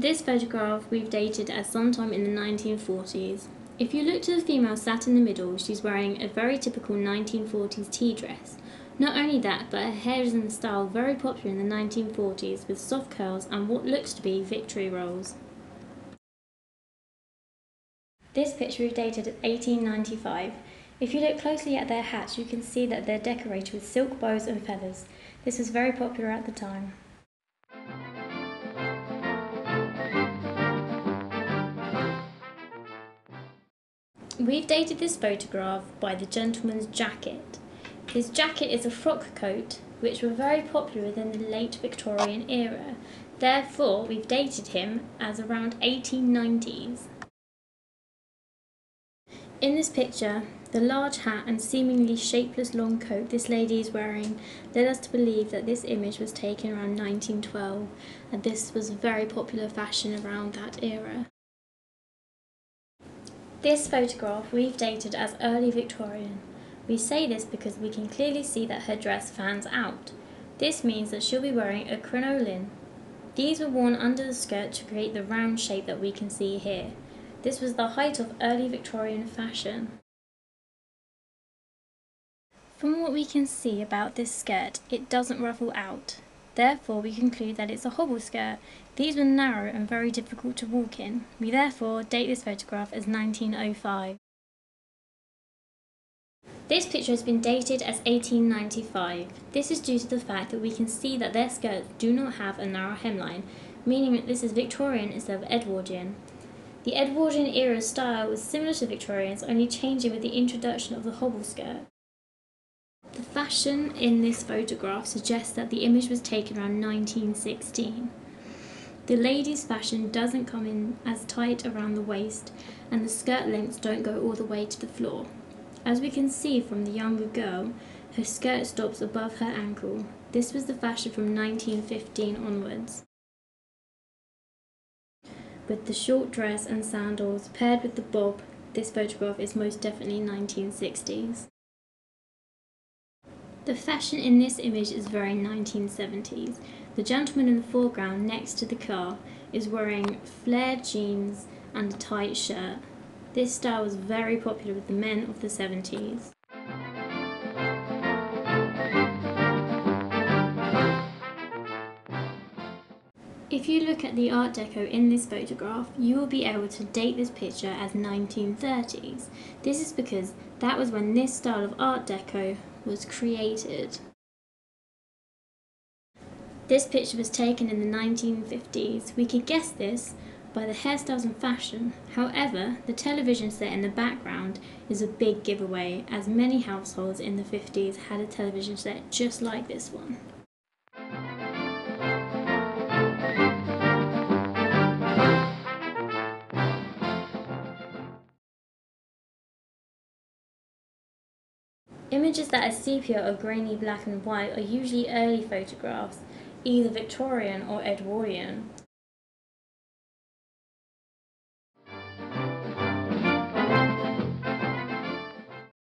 This photograph we've dated as sometime in the 1940s. If you look to the female sat in the middle, she's wearing a very typical 1940s tea dress. Not only that, but her hair is in a style very popular in the 1940s with soft curls and what looks to be victory rolls. This picture we've dated at 1895. If you look closely at their hats, you can see that they're decorated with silk bows and feathers. This was very popular at the time. We've dated this photograph by the gentleman's jacket. His jacket is a frock coat, which were very popular within the late Victorian era. Therefore, we've dated him as around 1890s. In this picture, the large hat and seemingly shapeless long coat this lady is wearing led us to believe that this image was taken around 1912, and this was a very popular fashion around that era. This photograph we've dated as early Victorian. We say this because we can clearly see that her dress fans out. This means that she'll be wearing a crinoline. These were worn under the skirt to create the round shape that we can see here. This was the height of early Victorian fashion. From what we can see about this skirt, it doesn't ruffle out. Therefore, we conclude that it's a hobble skirt. These were narrow and very difficult to walk in. We therefore date this photograph as 1905. This picture has been dated as 1895. This is due to the fact that we can see that their skirts do not have a narrow hemline, meaning that this is Victorian instead of Edwardian. The Edwardian era style was similar to Victorian's, only changing with the introduction of the hobble skirt. The fashion in this photograph suggests that the image was taken around 1916. The lady's fashion doesn't come in as tight around the waist, and the skirt lengths don't go all the way to the floor. As we can see from the younger girl, her skirt stops above her ankle. This was the fashion from 1915 onwards. With the short dress and sandals paired with the bob, this photograph is most definitely 1960s. The fashion in this image is very 1970s. The gentleman in the foreground next to the car is wearing flared jeans and a tight shirt. This style was very popular with the men of the 70s. If you look at the Art Deco in this photograph, you will be able to date this picture as 1930s. This is because that was when this style of Art Deco was created. This picture was taken in the 1950s. We could guess this by the hairstyles and fashion. However, the television set in the background is a big giveaway, as many households in the 50s had a television set just like this one. Images that are sepia or grainy black and white are usually early photographs, either Victorian or Edwardian.